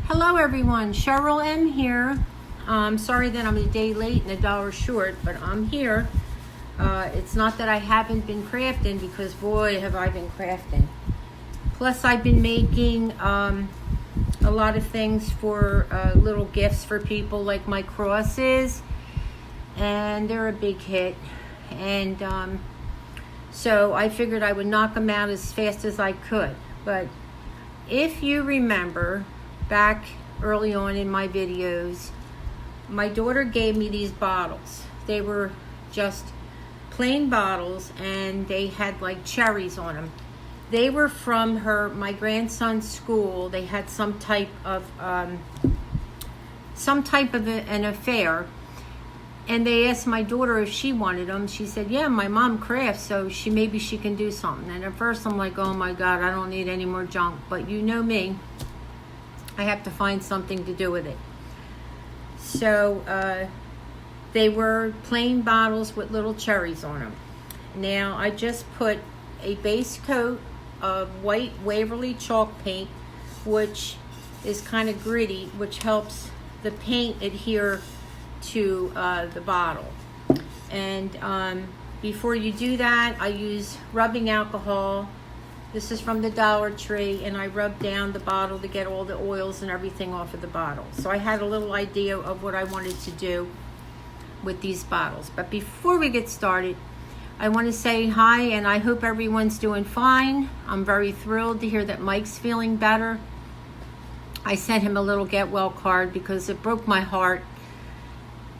Hello everyone, Cheryl M here. Sorry that I'm a day late and $1 short, but I'm here. It's not that I haven't been crafting, because boy have I been crafting. Plus I've been making a lot of things for little gifts for people, like my crosses, and they're a big hit. And so I figured I would knock them out as fast as I could. But if you remember, back early on in my videos, my daughter gave me these bottles. They were just plain bottles, and they had like cherries on them. They were from my grandson's school. They had some type of an affair, and they asked my daughter if she wanted them. She said, yeah, my mom crafts, so maybe she can do something. And at first I'm like, oh my God, I don't need any more junk. But you know me, I have to find something to do with it. So they were plain bottles with little cherries on them. Now I just put a base coat of white Waverly chalk paint, which is kind of gritty, which helps the paint adhere to the bottle. And before you do that, I use rubbing alcohol. This is from the Dollar Tree, and I rub down the bottle to get all the oils and everything off of the bottle. So I had a little idea of what I wanted to do with these bottles. But before we get started, I want to say hi, and I hope everyone's doing fine. I'm very thrilled to hear that Mike's feeling better. I sent him a little get well card because it broke my heart.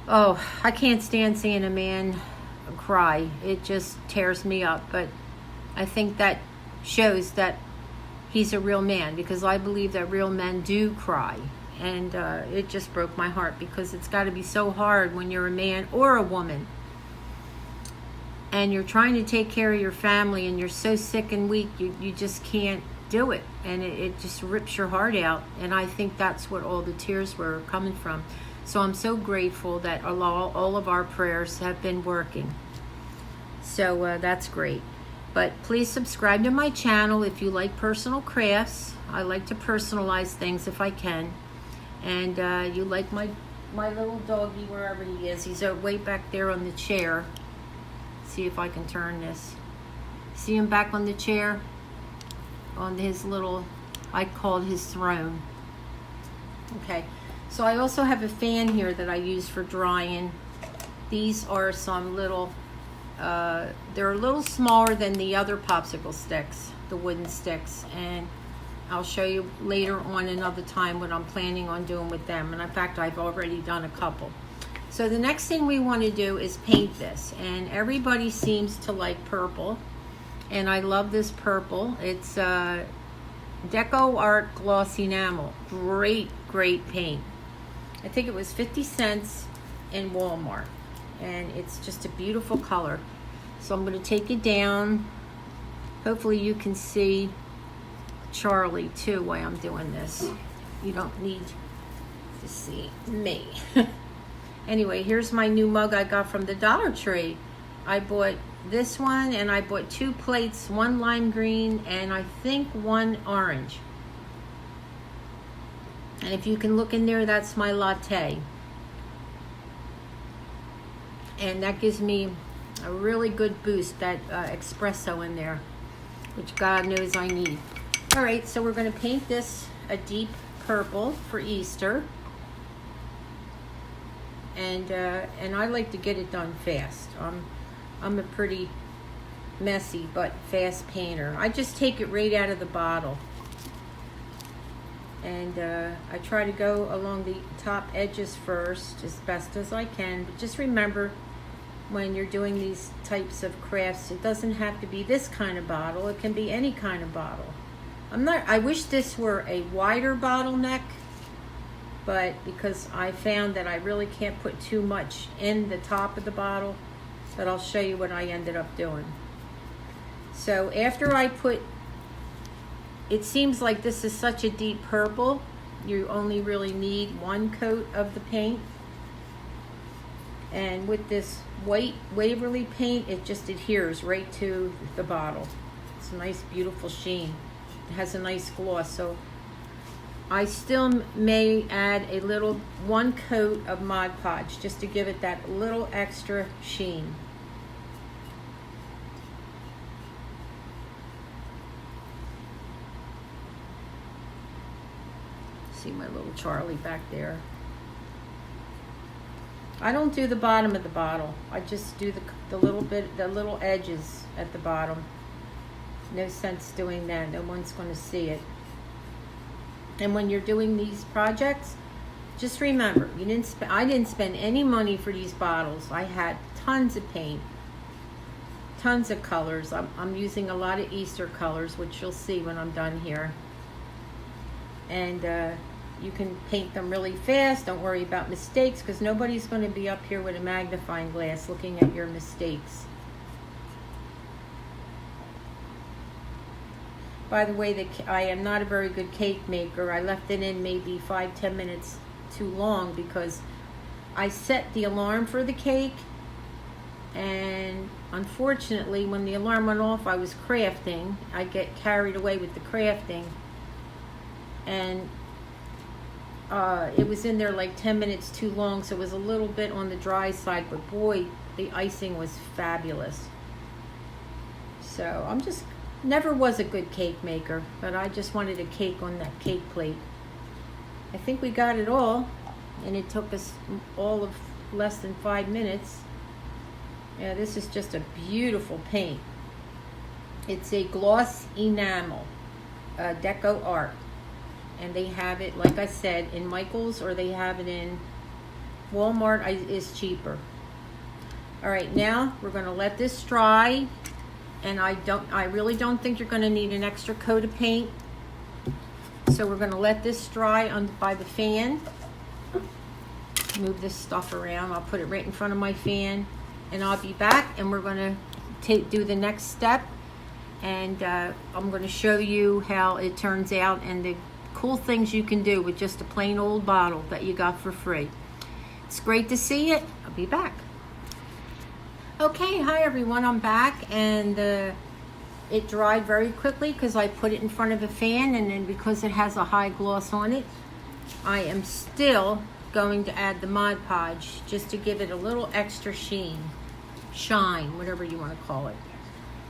Oh, I can't stand seeing a man cry. It just tears me up. But I think that shows that he's a real man, because I believe that real men do cry. And it just broke my heart, because it's got to be so hard when you're a man or a woman and you're trying to take care of your family, and you're so sick and weak, you just can't do it, and it just rips your heart out. And I think that's what all the tears were coming from. So I'm so grateful that all of our prayers have been working. So that's great. But please subscribe to my channel if you like personal crafts. I like to personalize things if I can. And you like my little doggy, wherever he is. He's way back there on the chair. See if I can turn this. See him back on the chair? On his little, I called his throne. Okay. So I also have a fan here that I use for drying. These are some little, they're a little smaller than the other popsicle sticks, the wooden sticks, and I'll show you later on another time what I'm planning on doing with them. And in fact, I've already done a couple. So the next thing we want to do is paint this, and everybody seems to like purple, and I love this purple. It's Deco Art Gloss Enamel. Great paint. I think it was 50 cents in Walmart, and it's just a beautiful color. So I'm going to take it down. Hopefully you can see Charlie too while I'm doing this. You don't need to see me. Anyway, here's my new mug I got from the Dollar Tree. I bought this one, and I bought 2 plates, one lime green and I think one orange. And if you can look in there, that's my latte. And that gives me a really good boost, that espresso in there, which God knows I need. All right, so we're going to paint this a deep purple for Easter. And I like to get it done fast. I'm a pretty messy but fast painter. I just take it right out of the bottle. And I try to go along the top edges first as best as I can. But just remember, when you're doing these types of crafts, it doesn't have to be this kind of bottle. It can be any kind of bottle. I wish this were a wider bottleneck, but because I found that I really can't put too much in the top of the bottle, but I'll show you what I ended up doing. So after I put, it seems like this is such a deep purple, you only really need 1 coat of the paint. And with this white Waverly paint, it just adheres right to the bottle. It's a nice, beautiful sheen. It has a nice gloss, so I still may add a little, one coat of Mod Podge just to give it that little extra sheen. See my little Charlie back there. I don't do the bottom of the bottle. I just do the little edges at the bottom. No sense doing that. No one's going to see it. And when you're doing these projects, just remember, I didn't spend any money for these bottles. I had tons of paint, tons of colors. I'm using a lot of Easter colors, which you'll see when I'm done here. And you can paint them really fast. Don't worry about mistakes, because nobody's going to be up here with a magnifying glass looking at your mistakes. By the way, I am not a very good cake maker. I left it in maybe 5-10 minutes too long because I set the alarm for the cake, and unfortunately when the alarm went off I was crafting. I get carried away with the crafting, and it was in there like 10 minutes too long, so it was a little bit on the dry side, but boy, the icing was fabulous. So I'm just never was a good cake maker, but I just wanted a cake on that cake plate. I think we got it all, and it took us all of less than 5 minutes. Yeah, this is just a beautiful paint. It's a gloss enamel, deco art, and they have it, like I said, in Michael's, or they have it in Walmart. Is cheaper. All right, now we're going to let this dry. And I really don't think you're going to need an extra coat of paint. So we're going to let this dry by the fan. Move this stuff around. I'll put it right in front of my fan, and I'll be back, and we're going to do the next step, and I'm going to show you how it turns out and the cool things you can do with just a plain old bottle that you got for free. It's great to see it. I'll be back. Okay, hi everyone, I'm back, and it dried very quickly because I put it in front of a fan, and then because it has a high gloss on it, I am still going to add the Mod Podge just to give it a little extra shine, whatever you want to call it.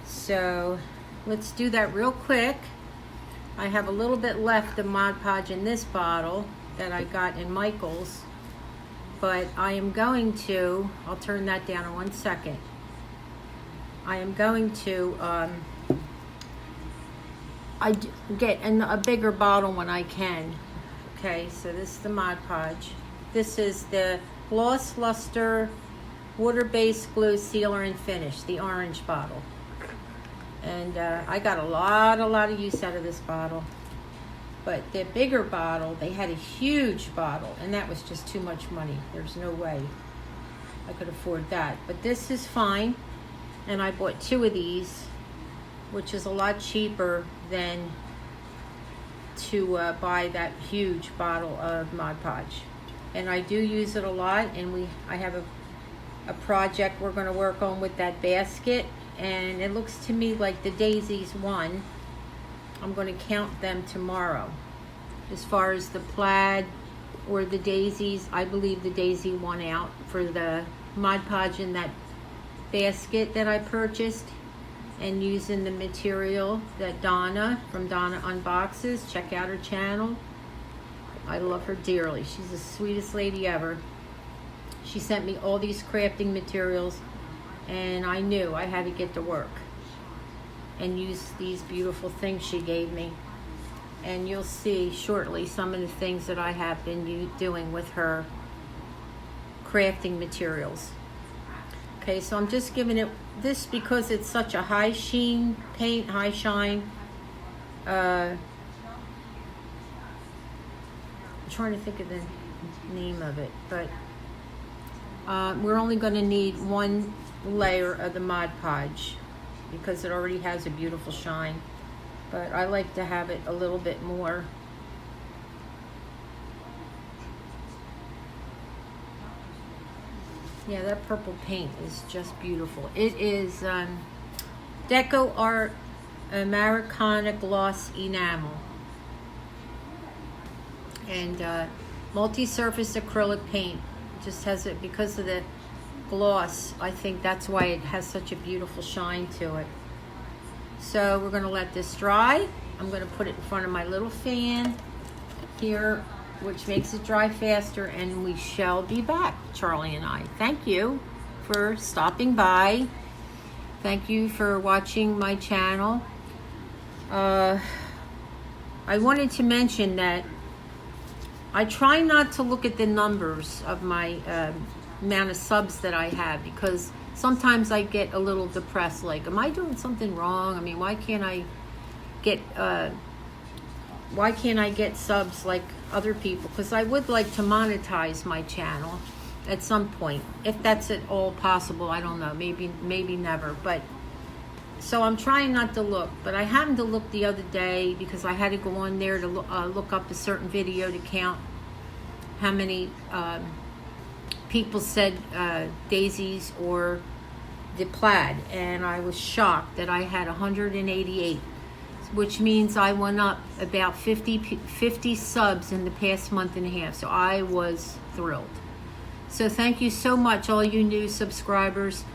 So let's do that real quick. I have a little bit left of Mod Podge in this bottle that I got in Michael's. But I am going to, I'll turn that down in 1 second. I am going to get a bigger bottle when I can. Okay, so this is the Mod Podge. This is the Gloss Luster Water-Based Glue Sealer and Finish, the orange bottle. And I got a lot of use out of this bottle. But the bigger bottle, they had a huge bottle, and that was just too much money. There's no way I could afford that. But this is fine, and I bought 2 of these, which is a lot cheaper than to buy that huge bottle of Mod Podge. And I do use it a lot, and I have a project we're going to work on with that basket, and it looks to me like the daisies won. I'm going to count them tomorrow. As far as the plaid or the daisies, I believe the daisy won out for the Mod Podge in that basket that I purchased, and using the material that Donna from Donna Unboxes. Check out her channel. I love her dearly. She's the sweetest lady ever. She sent me all these crafting materials, and I knew I had to get to work and use these beautiful things she gave me. And you'll see shortly some of the things that I have been doing with her crafting materials. Okay, so I'm just giving it this because it's such a high sheen paint, high shine. I'm trying to think of the name of it, but we're only going to need 1 layer of the Mod Podge because it already has a beautiful shine, but I like to have it a little bit more. Yeah, that purple paint is just beautiful. It is Deco Art Americana Gloss Enamel. And multi-surface acrylic paint. It just has it because of the gloss. I think that's why it has such a beautiful shine to it. So we're going to let this dry. I'm going to put it in front of my little fan here, which makes it dry faster, and we shall be back, Charlie and I. Thank you for stopping by. Thank you for watching my channel. I wanted to mention that I try not to look at the numbers of my amount of subs that I have, because sometimes I get a little depressed, like, am I doing something wrong? I mean, why can't I get subs like other people? Because I would like to monetize my channel at some point, if that's at all possible. I don't know, maybe never. But so I'm trying not to look, but I happened to look the other day because I had to go on there to look up a certain video to count how many people said daisies or the plaid, and I was shocked that I had 188, which means I went up about 50 subs in the past month and a half. So I was thrilled. So thank you so much, all you new subscribers.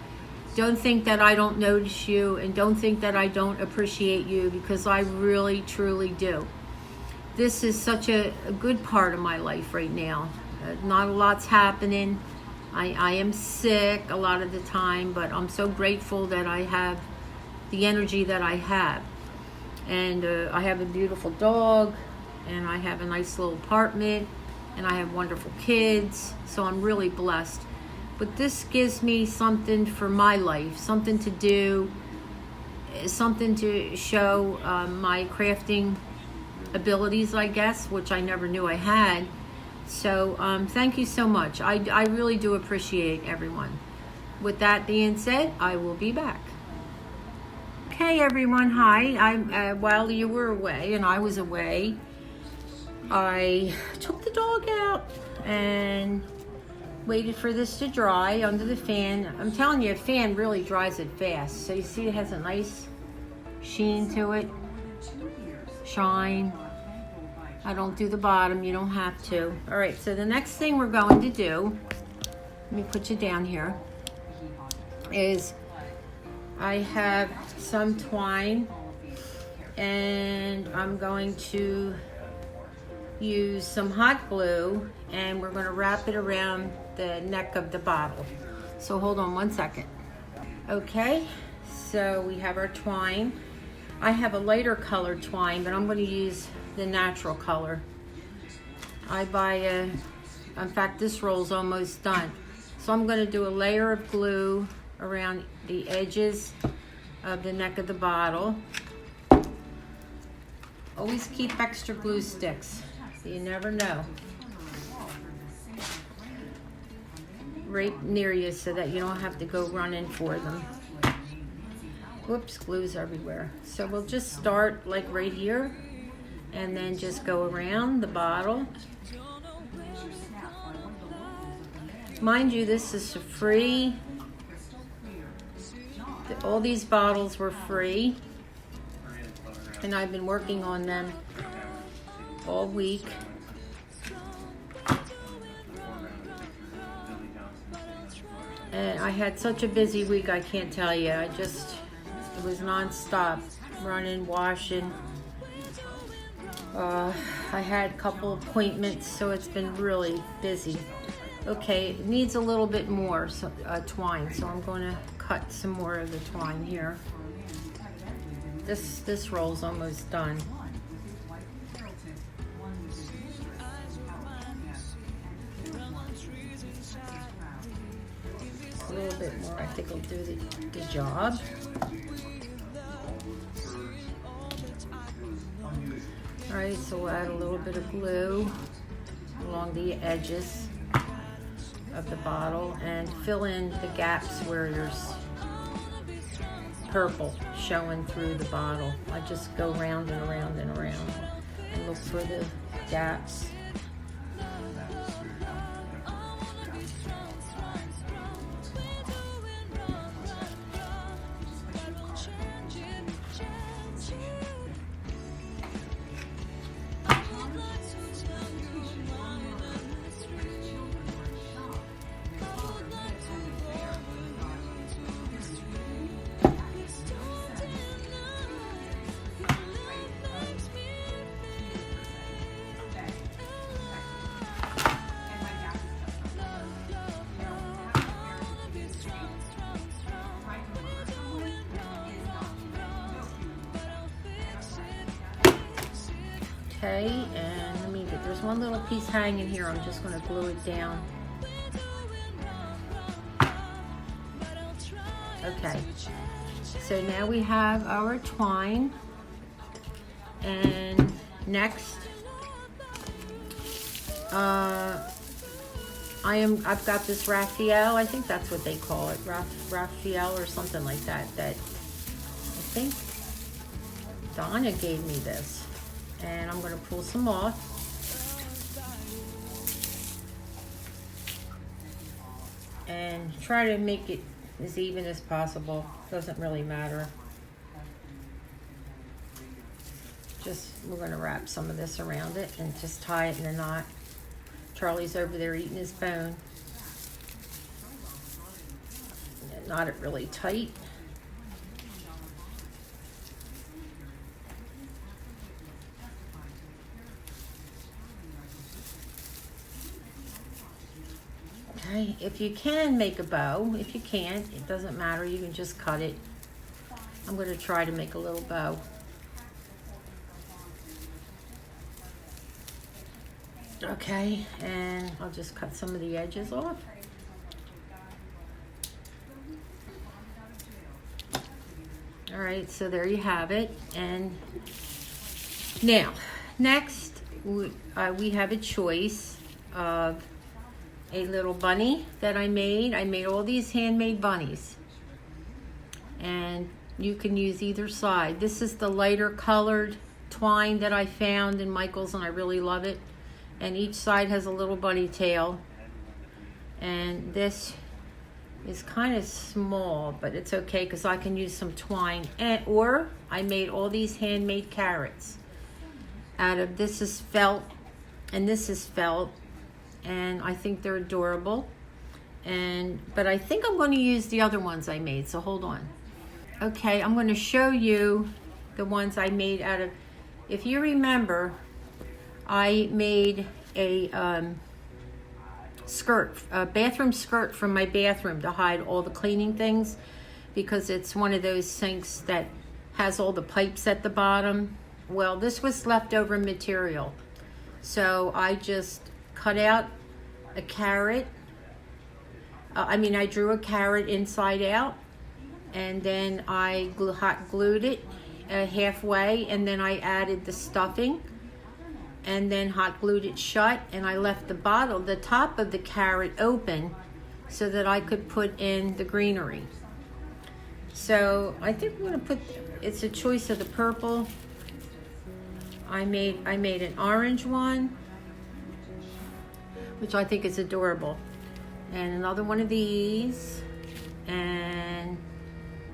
Don't think that I don't notice you, and don't think that I don't appreciate you, because I really, truly do. This is such a good part of my life right now. Not a lot's happening. I am sick a lot of the time, but I'm so grateful that I have the energy that I have. And I have a beautiful dog, and I have a nice little apartment, and I have wonderful kids, so I'm really blessed. But this gives me something for my life, something to do, something to show my crafting abilities, I guess, which I never knew I had. So thank you so much. I really do appreciate everyone. With that being said, I will be back. Okay, everyone, hi. While you were away and I was away, I took the dog out and waited for this to dry under the fan. I'm telling you, a fan really dries it fast. So you see it has a nice sheen to it, shine. I don't do the bottom, you don't have to. All right, so the next thing we're going to do, let me put you down here, is I have some twine, and I'm going to use some hot glue, and we're going to wrap it around the neck of the bottle. So hold on one second. Okay, so we have our twine. I have a lighter colored twine, but I'm going to use the natural color. I buy in fact, this roll's almost done. So I'm going to do a layer of glue around the edges of the neck of the bottle. Always keep extra glue sticks. You never know. Right near you so that you don't have to go running for them. Whoops, glue's everywhere. So we'll just start like right here, and then just go around the bottle. Mind you, this is free. All these bottles were free, and I've been working on them all week. And I had such a busy week, I can't tell you. It was non-stop, running, washing. I had a couple appointments, so it's been really busy. Okay, it needs a little bit more twine, so I'm going to cut some more of the twine here. This roll's almost done. A little bit more, I think, will do the job. All right, so we'll add a little bit of glue along the edges of the bottle and fill in the gaps where there's purple showing through the bottle. I just go round and around and around and look for the gaps. Okay, and let me get, there's one little piece hanging here. I'm just going to glue it down. Okay, so now we have our twine, and next I've got this Raphael, I think that's what they call it, Raphael or something like that, that I think Donna gave me this, and I'm going to pull some off. And try to make it as even as possible. Doesn't really matter. Just, we're going to wrap some of this around it and just tie it in a knot. Charlie's over there eating his bone. And knot it really tight. Okay, if you can make a bow, if you can't, it doesn't matter, you can just cut it. I'm going to try to make a little bow. Okay, and I'll just cut some of the edges off. All right, so there you have it. And now, next, we have a choice of a little bunny that I made. I made all these handmade bunnies. And you can use either side. This is the lighter colored twine that I found in Michael's, and I really love it. And each side has a little bunny tail. And this is kind of small, but it's okay because I can use some twine. Or I made all these handmade carrots out of, this is felt and this is felt, and I think they're adorable. But I think I'm going to use the other ones I made, so hold on. Okay, I'm going to show you the ones I made out of, if you remember, I made a skirt, a bathroom skirt from my bathroom to hide all the cleaning things, because it's one of those sinks that has all the pipes at the bottom. Well, this was leftover material, so I just cut out a carrot. I drew a carrot inside out, and then I hot glued it halfway, and then I added the stuffing, and then hot glued it shut, and I left the top of the carrot open so that I could put in the greenery. So I think we're gonna put, it's a choice of the purple. I made an orange one, which I think is adorable, and another one of these, and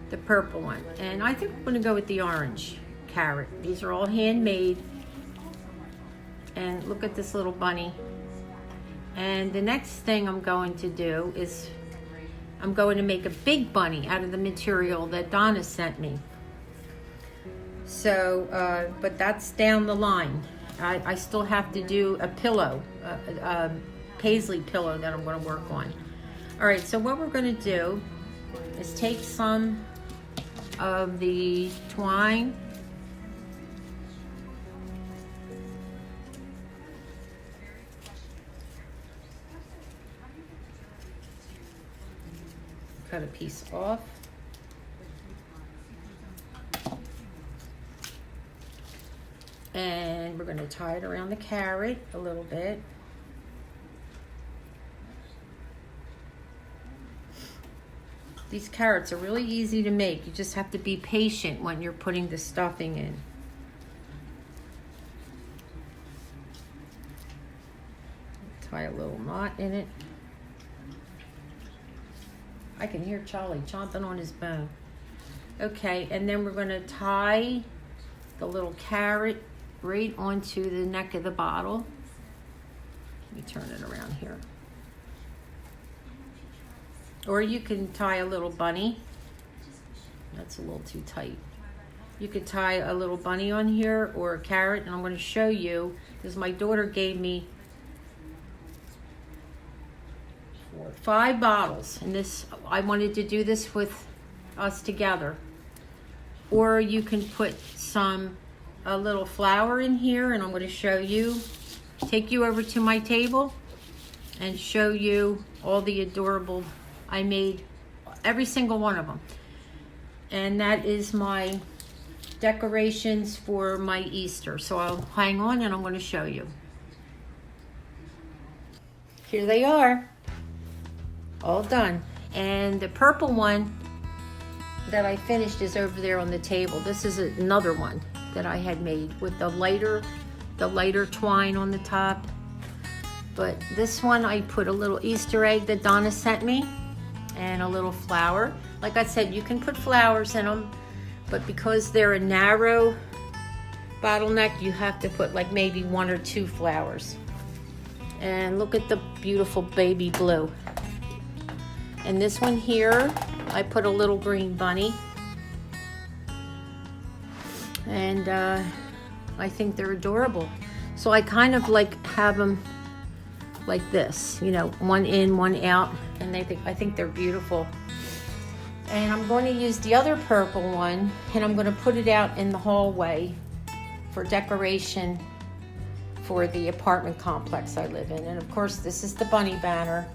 the purple one. And I think I'm gonna go with the orange carrot. These are all handmade. And look at this little bunny. And the next thing I'm going to do is I'm going to make a big bunny out of the material that Donna sent me. So, but that's down the line. I still have to do a pillow, a paisley pillow that I'm going to work on. All right, so what we're going to do is take some of the twine, cut a piece off, and we're going to tie it around the carrot a little bit. These carrots are really easy to make. You just have to be patient when you're putting the stuffing in. Tie a little knot in it. I can hear Charlie chomping on his bone. Okay, and then we're going to tie the little carrot right onto the neck of the bottle. Let me turn it around here. Or you can tie a little bunny. That's a little too tight. You could tie a little bunny on here or a carrot, and I'm going to show you because my daughter gave me 5 bottles, and this, I wanted to do this with us together. Or you can put some a little flower in here, and I'm going to show you, take you over to my table and show you all the adorable, I made every single one of them. And that is my decorations for my Easter. So I'll hang on and I'm going to show you. Here they are, all done. And the purple one that I finished is over there on the table. This is another one that I had made with the lighter twine on the top. But this one I put a little Easter egg that Donna sent me and a little flower. Like I said, you can put flowers in them, but because they're a narrow bottleneck, you have to put like maybe 1 or 2 flowers. And look at the beautiful baby blue. And this one here, I put a little green bunny. And I think they're adorable. So I kind of like have them like this, you know, one in, one out, and I think they're beautiful. And I'm going to use the other purple one, and I'm going to put it out in the hallway for decoration for the apartment complex I live in. And of course, this is the bunny banner.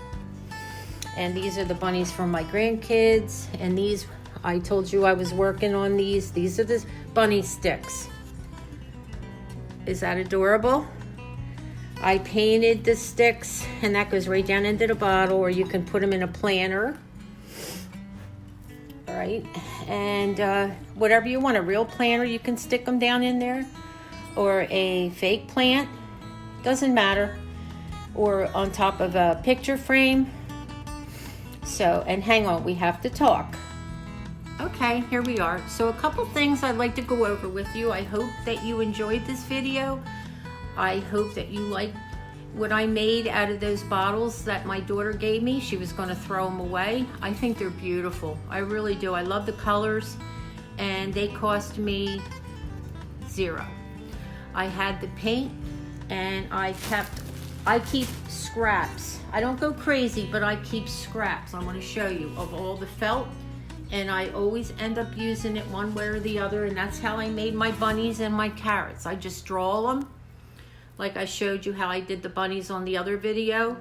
And these are the bunnies from my grandkids. And these, I told you I was working on these. These are the bunny sticks. Is that adorable? I painted the sticks, and that goes right down into the bottle, or you can put them in a planter. All right, and whatever you want, a real planter, you can stick them down in there, or a fake plant, doesn't matter, or on top of a picture frame. So, and hang on, we have to talk. Okay, here we are. So a couple things I'd like to go over with you. I hope that you enjoyed this video. I hope that you like what I made out of those bottles that my daughter gave me. She was going to throw them away. I think they're beautiful. I really do. I love the colors, and they cost me $0. I had the paint, and I keep scraps. I don't go crazy, but I keep scraps. I'm going to show you of all the felt, and I always end up using it one way or the other, and that's how I made my bunnies and my carrots. I just draw them. Like I showed you how I did the bunnies on the other video.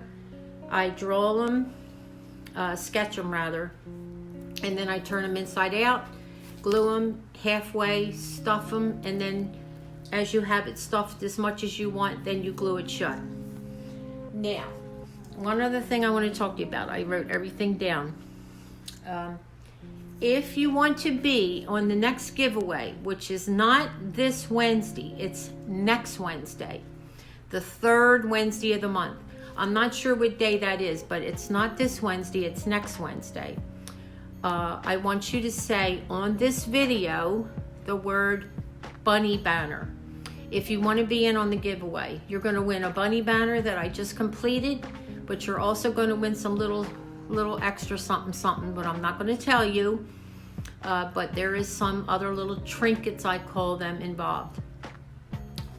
I draw them, sketch them rather, and then I turn them inside out, glue them halfway, stuff them, and then as you have it stuffed as much as you want, then you glue it shut. Now, one other thing I want to talk to you about. I wrote everything down. If you want to be on the next giveaway, which is not this Wednesday, it's next Wednesday, the 3rd Wednesday of the month. I'm not sure what day that is, but it's not this Wednesday, it's next Wednesday. I want you to say on this video the word bunny banner. If you want to be in on the giveaway, you're going to win a bunny banner that I just completed, but you're also going to win some little extra something, but I'm not going to tell you. But there is some other little trinkets, I call them, involved.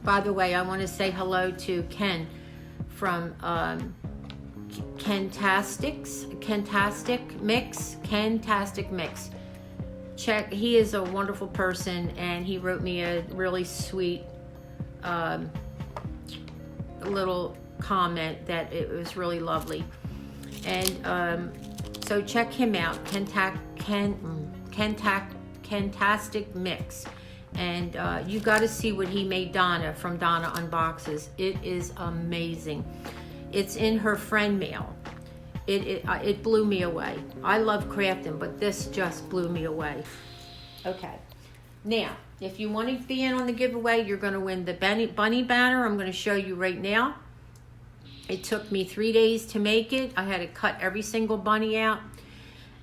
By the way, I want to say hello to Ken from Kentastic Mix. Check, he is a wonderful person, and he wrote me a really sweet little comment that it was really lovely. And so check him out, Kentastic Mix. And you got to see what he made Donna from Donna Unboxes. It is amazing. It's in her friend mail. It blew me away. I love crafting, but this just blew me away. Okay. Now, if you want to be in on the giveaway, you're going to win the bunny banner. I'm going to show you right now. It took me 3 days to make it. I had to cut every single bunny out.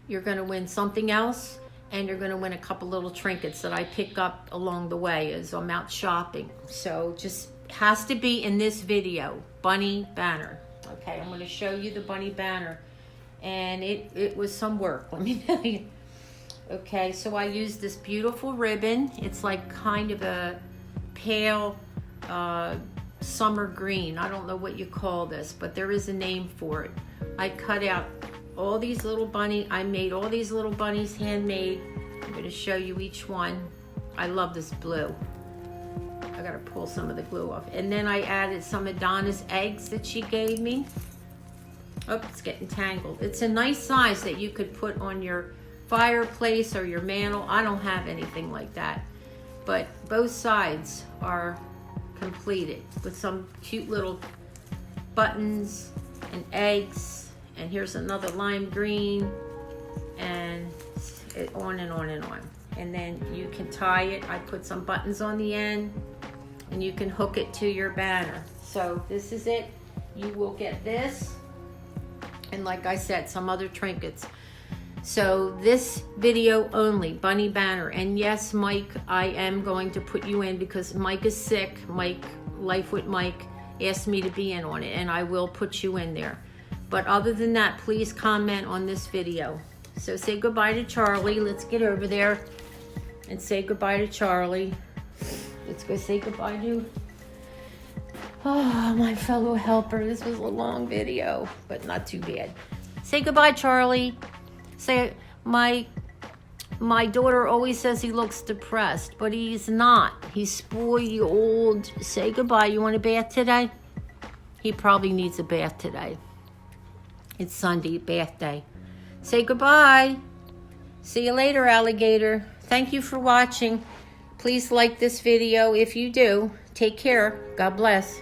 You're going to win something else. And you're going to win a couple little trinkets that I pick up along the way as I'm out shopping. So just has to be in this video, bunny banner. Okay, I'm going to show you the bunny banner. And it was some work, let me tell you. Okay, so I used this beautiful ribbon. It's like kind of a pale summer green. I don't know what you call this, but there is a name for it. I cut out all these little I made all these little bunnies handmade. I'm going to show you each one. I love this blue. I gotta pull some of the glue off. And then I added some Adonis eggs that she gave me. Oh, it's getting tangled. It's a nice size that you could put on your fireplace or your mantle. I don't have anything like that. But both sides are completed with some cute little buttons and eggs. And here's another lime green, and on and on and on. And then you can tie it. I put some buttons on the end, and you can hook it to your banner. So this is it. You will get this, and like I said, some other trinkets. So this video only, bunny banner. And yes, Mike, I am going to put you in because Mike is sick. Mike, Life with Mike, asked me to be in on it, and I will put you in there. But other than that, please comment on this video. So say goodbye to Charlie. Let's get over there and say goodbye to Charlie. Let's go say goodbye to my fellow helper. This was a long video, but not too bad. Say goodbye, Charlie. Say, my daughter always says he looks depressed, but he's not. He's spoiled. Say goodbye. You want a bath today? He probably needs a bath today. It's Sunday, bath day. Say goodbye. See you later, alligator. Thank you for watching. Please like this video if you do. Take care. God bless.